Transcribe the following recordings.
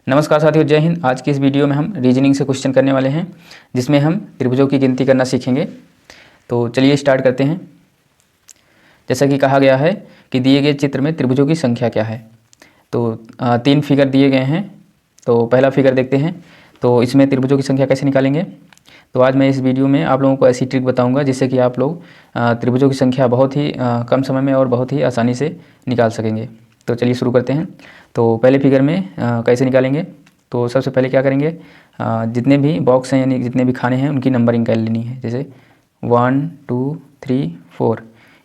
नमस्कार साथियों, जय हिंद। आज की इस वीडियो में हम रीजनिंग से क्वेश्चन करने वाले हैं, जिसमें हम त्रिभुजों की गिनती करना सीखेंगे। तो चलिए स्टार्ट करते हैं। जैसा कि कहा गया है कि दिए गए चित्र में त्रिभुजों की संख्या क्या है। तो 3 फिगर दिए गए हैं। तो पहला फिगर देखते हैं। तो इसमें त्रिभुजों की संख्या कैसे निकालेंगे। तो आज मैं इस वीडियो में आप लोगों को ऐसी ट्रिक बताऊंगा जिससे कि आप लोग त्रिभुजों की संख्या बहुत ही कम समय में और बहुत ही आसानी से निकाल सकेंगे। तो चलिए शुरू करते हैं। तो पहले फिगर में कैसे निकालेंगे। तो सबसे पहले क्या करेंगे, जितने भी बॉक्स हैं यानी जितने भी खाने हैं उनकी नंबरिंग कर लेनी है। जैसे 1 2 3 4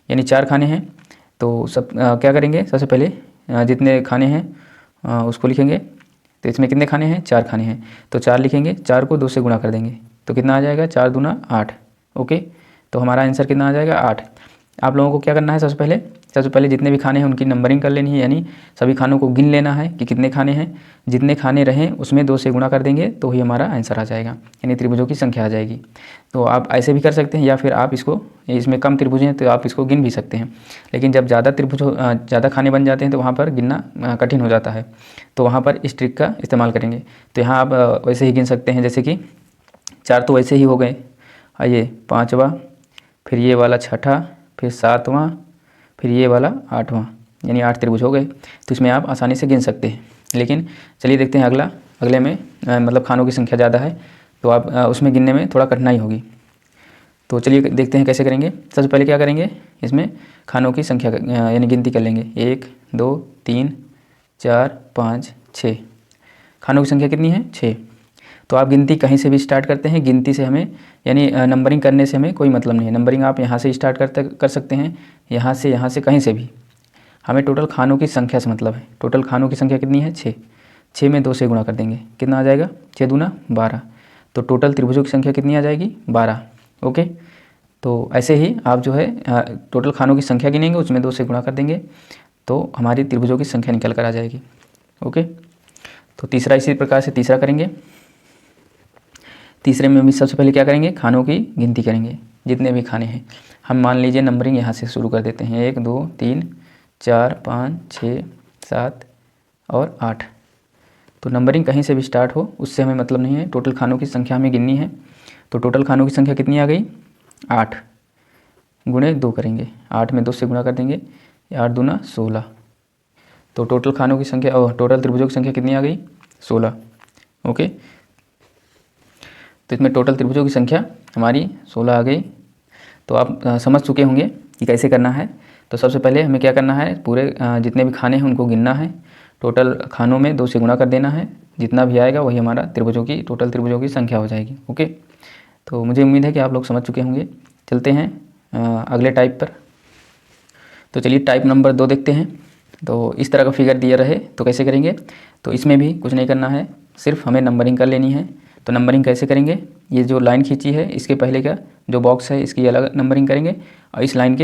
यानी 4 खाने हैं। तो सब क्या करेंगे, सबसे पहले जितने खाने हैं उसको लिखेंगे। तो इसमें कितने खाने हैं, 4 खाने हैं। तो 4 लिखेंगे, 4 को 2 से गुणा कर देंगे तो कितना आ जाएगा, 4 दूना 8। ओके, तो हमारा आंसर कितना आ जाएगा, 8। आप लोगों को क्या करना है, सबसे पहले जितने भी खाने हैं उनकी नंबरिंग कर लेनी है, यानी सभी खानों को गिन लेना है कि कितने खाने हैं। जितने खाने रहें उसमें 2 से गुणा कर देंगे तो ही हमारा आंसर आ जाएगा, यानी त्रिभुजों की संख्या आ जाएगी। तो आप ऐसे भी कर सकते हैं, या फिर आप इसको, इसमें कम त्रिभुज हैं तो आप इसको गिन भी सकते हैं। लेकिन जब ज़्यादा खाने बन जाते हैं तो वहाँ पर गिनना कठिन हो जाता है। तो वहाँ पर इस ट्रिक का इस्तेमाल करेंगे। तो यहाँ आप वैसे ही गिन सकते हैं, जैसे कि 4 तो वैसे ही हो गए। आइए 5वां, फिर ये वाला 6ठा, फिर 7वां, फिर ये वाला 8वां, यानी 8 त्रिभुज हो गए। तो इसमें आप आसानी से गिन सकते हैं। लेकिन चलिए देखते हैं अगले में मतलब खानों की संख्या ज़्यादा है तो आप उसमें गिनने में थोड़ा कठिनाई होगी। तो चलिए देखते हैं कैसे करेंगे। सबसे पहले क्या करेंगे, इसमें खानों की संख्या यानी गिनती कर लेंगे। 1 2 3 4 5 6। खानों की संख्या कितनी है, 6। तो आप गिनती कहीं से भी स्टार्ट करते हैं। गिनती से हमें यानी नंबरिंग करने से हमें कोई मतलब नहीं है। नंबरिंग आप यहाँ से स्टार्ट कर सकते हैं, यहाँ से कहीं से भी। हमें टोटल खानों की संख्या से मतलब है। टोटल खानों की संख्या कितनी है, 6। 6 में 2 से गुणा कर देंगे, कितना आ जाएगा, 6 दूना 12। तो टोटल त्रिभुजों की संख्या कितनी आ जाएगी, 12। ओके, तो ऐसे ही आप जो है टोटल खानों की संख्या गिनेंगे, उसमें 2 से गुणा कर देंगे तो हमारी त्रिभुजों की संख्या निकल कर आ जाएगी। ओके, तो तीसरा इसी प्रकार से तीसरा करेंगे। तीसरे में भी सबसे पहले क्या करेंगे, खानों की गिनती करेंगे। जितने भी खाने हैं हम मान लीजिए नंबरिंग यहाँ से शुरू कर देते हैं। 1 2 3 4 5 6 7 और 8। तो नंबरिंग कहीं से भी स्टार्ट हो उससे हमें मतलब नहीं है, टोटल खानों की संख्या हमें गिननी है। तो टोटल खानों की संख्या कितनी आ गई, 8 गुणे 2 करेंगे। 8 में 2 से गुणा कर देंगे, 8 दूना 16। तो टोटल खानों की संख्या टोटल त्रिभुजों की संख्या कितनी आ गई, 16। ओके, तो इसमें टोटल त्रिभुजों की संख्या हमारी 16 आ गई। तो आप समझ चुके होंगे कि कैसे करना है। तो सबसे पहले हमें क्या करना है, पूरे जितने भी खाने हैं उनको गिनना है। टोटल खानों में 2 से गुणा कर देना है, जितना भी आएगा वही हमारा टोटल त्रिभुजों की संख्या हो जाएगी। ओके, तो मुझे उम्मीद है कि आप लोग समझ चुके होंगे। चलते हैं अगले टाइप पर। तो चलिए टाइप नंबर 2 देखते हैं। तो इस तरह का फिगर दिया रहे तो कैसे करेंगे। तो इसमें भी कुछ नहीं करना है, सिर्फ हमें नंबरिंग कर लेनी है। तो नंबरिंग कैसे करेंगे, ये जो लाइन खींची है इसके पहले का जो बॉक्स है इसकी अलग नंबरिंग करेंगे, और इस लाइन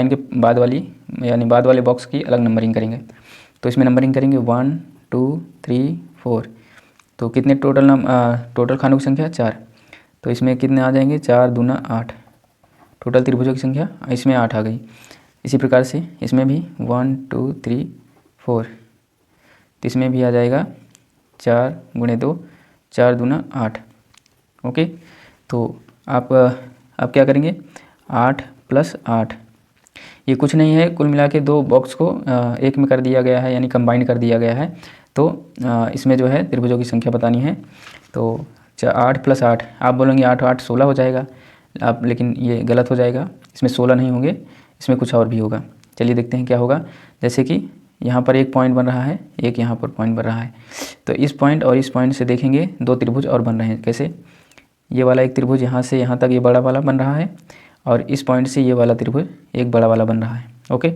के बाद वाली यानी बाद वाले बॉक्स की अलग नंबरिंग करेंगे। तो इसमें नंबरिंग करेंगे 1 2 3 4। तो कितने टोटल खानों की संख्या, 4। तो इसमें कितने आ जाएंगे, 4 दूना 8। टोटल त्रिभुजों की संख्या इसमें 8 आ गई। इसी प्रकार से इसमें भी 1 2 3 4। तो इसमें भी आ जाएगा 4 गुणे 2, 4 दूना 8। ओके, तो आप क्या करेंगे, 8 + 8। ये कुछ नहीं है, कुल मिला के 2 बॉक्स को एक में कर दिया गया है, यानी कंबाइन कर दिया गया है। तो इसमें जो है त्रिभुजों की संख्या बतानी है। तो 8 + 8, आप बोलेंगे 8 8 16 हो जाएगा आप, लेकिन ये गलत हो जाएगा। इसमें 16 नहीं होंगे, इसमें कुछ और भी होगा। चलिए देखते हैं क्या होगा। जैसे कि यहाँ पर एक पॉइंट बन रहा है, एक यहाँ पर पॉइंट बन रहा है। तो इस पॉइंट और इस पॉइंट से देखेंगे 2 त्रिभुज और बन रहे हैं। कैसे, ये वाला एक त्रिभुज यहाँ से यहाँ तक ये बड़ा वाला बन रहा है, और इस पॉइंट से ये वाला त्रिभुज एक बड़ा वाला बन रहा है। ओके,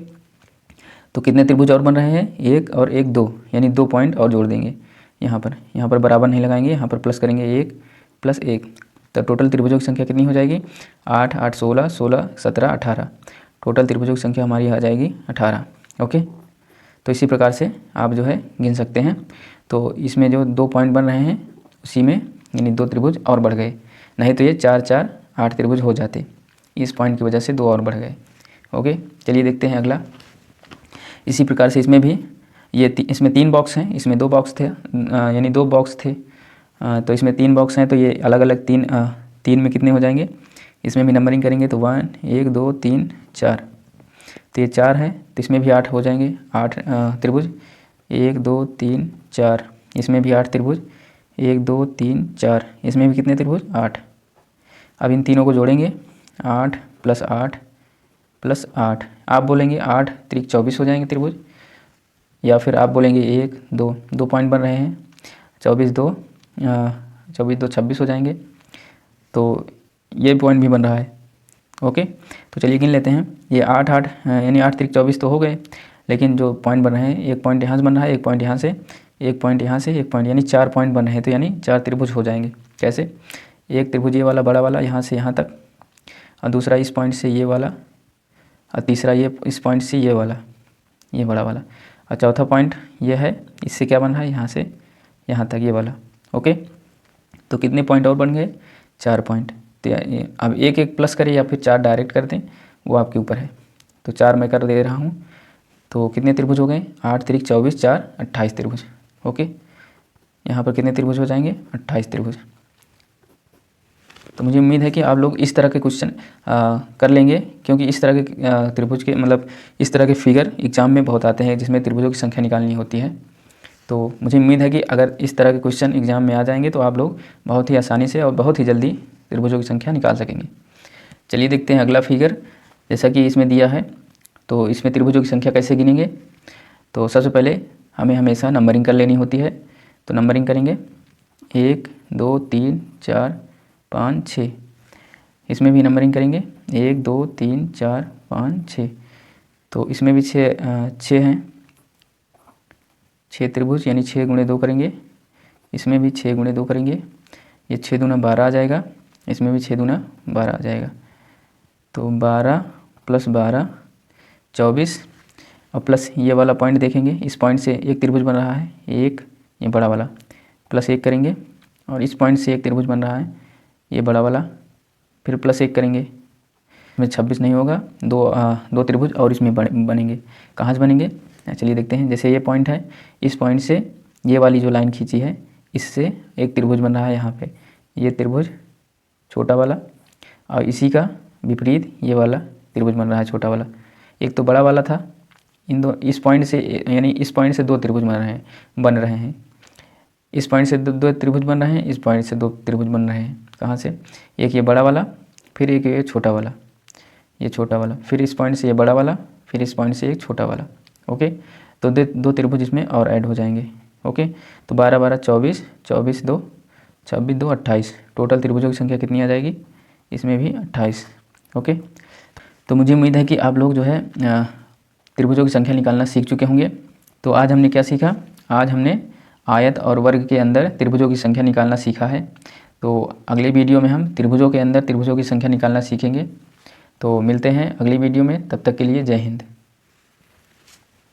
तो कितने त्रिभुज और बन रहे हैं, 1 और 1 2, यानी 2 पॉइंट और जोड़ देंगे। यहाँ पर बराबर नहीं लगाएंगे, यहाँ पर प्लस करेंगे, 1 + 1। तो टोटल त्रिभुजों की संख्या कितनी हो जाएगी, 8 8 16 16 17 18। टोटल त्रिभुजों की संख्या हमारी आ जाएगी 18। ओके, तो इसी प्रकार से आप जो है गिन सकते हैं। तो इसमें जो 2 पॉइंट बन रहे हैं उसी में यानी 2 त्रिभुज और बढ़ गए, नहीं तो ये 4 4 8 त्रिभुज हो जाते। इस पॉइंट की वजह से 2 और बढ़ गए। ओके, चलिए देखते हैं अगला। इसी प्रकार से इसमें भी इसमें 3 बॉक्स हैं, इसमें 2 बॉक्स थे, यानी 2 बॉक्स थे, तो इसमें 3 बॉक्स हैं, तो ये अलग अलग 3 में कितने हो जाएंगे, इसमें भी नंबरिंग करेंगे तो 1 2 3 4, तो ये 4 है, तो इसमें भी 8 हो जाएंगे, 8 त्रिभुज, 1 2 3 4, इसमें भी 8 त्रिभुज, 1 2 3 4, इसमें भी कितने त्रिभुज, 8। अब इन तीनों को जोड़ेंगे, 8 + 8 + 8, आप बोलेंगे 8 त्रिक 24 हो जाएंगे त्रिभुज, या फिर आप बोलेंगे 1 2 पॉइंट बन रहे हैं, 24 2 26 हो जाएंगे, तो ये पॉइंट भी बन रहा है। ओके, तो चलिए गिन लेते हैं, ये 8 8 यानी 8 त्रिक 24 तो हो गए, लेकिन जो पॉइंट बन रहे हैं, एक पॉइंट यहाँ से बन रहा है, एक पॉइंट यहाँ से, एक पॉइंट यहाँ से, एक पॉइंट, यानी 4 पॉइंट बन रहे हैं, तो यानी 4 त्रिभुज हो जाएंगे। कैसे, एक त्रिभुज ये वाला बड़ा वाला यहाँ से यहाँ तक, और दूसरा इस पॉइंट से ये वाला, और तीसरा ये इस पॉइंट से ये वाला, ये बड़ा वाला, और चौथा पॉइंट ये है, इससे क्या बन रहा है, यहाँ से यहाँ तक ये वाला। ओके, तो कितने पॉइंट और बन गए, 4 पॉइंट। तो अब एक एक प्लस करें या फिर 4 डायरेक्ट कर दें, वो आपके ऊपर है। तो 4 मैं कर दे रहा हूँ, तो कितने त्रिभुज हो गए, 8 त्रिक 24 4 28 त्रिभुज। ओके, यहाँ पर कितने त्रिभुज हो जाएंगे, 28 त्रिभुज। तो मुझे उम्मीद है कि आप लोग इस तरह के क्वेश्चन कर लेंगे, क्योंकि इस तरह के त्रिभुज के मतलब इस तरह के फिगर एग्जाम में बहुत आते हैं, जिसमें त्रिभुजों की संख्या निकालनी होती है। तो मुझे उम्मीद है कि अगर इस तरह के क्वेश्चन एग्जाम में आ जाएंगे तो आप लोग बहुत ही आसानी से और बहुत ही जल्दी त्रिभुजों की संख्या निकाल सकेंगे। चलिए देखते हैं अगला फिगर, जैसा कि इसमें दिया है, तो इसमें त्रिभुजों की संख्या कैसे गिनेंगे। तो सबसे पहले हमें हमेशा नंबरिंग कर लेनी होती है, तो नंबरिंग करेंगे 1 2 3 4 5 6, इसमें भी नंबरिंग करेंगे 1 2 3 4 5 6, तो इसमें भी 6 हैं, 6 त्रिभुज, यानी 6 × 2 करेंगे, इसमें भी 6 × 2 करेंगे, ये 6 दूना 12 आ जाएगा, इसमें भी 6 दूना 12 आ जाएगा, तो 12 + 12 24, और प्लस ये वाला पॉइंट देखेंगे, इस पॉइंट से एक त्रिभुज बन रहा है, एक ये बड़ा वाला, +1 करेंगे, और इस पॉइंट से एक त्रिभुज बन रहा है, ये बड़ा वाला, फिर +1 करेंगे, इसमें 26 नहीं होगा, दो त्रिभुज और इसमें बनेंगे। कहाँ से बनेंगे, चलिए देखते हैं। जैसे ये पॉइंट है, इस पॉइंट से ये वाली जो लाइन खींची है, इससे एक त्रिभुज बन रहा है यहाँ पे, ये त्रिभुज छोटा वाला, और इसी का विपरीत ये वाला त्रिभुज बन रहा है छोटा वाला। एक तो बड़ा वाला था, इस पॉइंट से, यानी इस पॉइंट से 2 त्रिभुज बन रहे हैं, इस पॉइंट से 2 त्रिभुज बन रहे हैं, इस पॉइंट से 2 त्रिभुज बन रहे हैं। कहाँ से, एक ये बड़ा वाला, फिर एक ये छोटा वाला, ये छोटा वाला, फिर इस पॉइंट से ये बड़ा वाला, फिर इस पॉइंट से एक छोटा वाला। ओके, तो 2 त्रिभुज इसमें और ऐड हो जाएंगे। ओके, तो 12 12 24, 24 2 26 2 28, टोटल त्रिभुजों की संख्या कितनी आ जाएगी, इसमें भी 28। ओके, तो मुझे उम्मीद है कि आप लोग जो है त्रिभुजों की संख्या निकालना सीख चुके होंगे। तो आज हमने क्या सीखा, आज हमने आयत और वर्ग के अंदर त्रिभुजों की संख्या निकालना सीखा है। तो अगले वीडियो में हम त्रिभुजों के अंदर त्रिभुजों की संख्या निकालना सीखेंगे। तो मिलते हैं अगली वीडियो में, तब तक के लिए जय हिंद।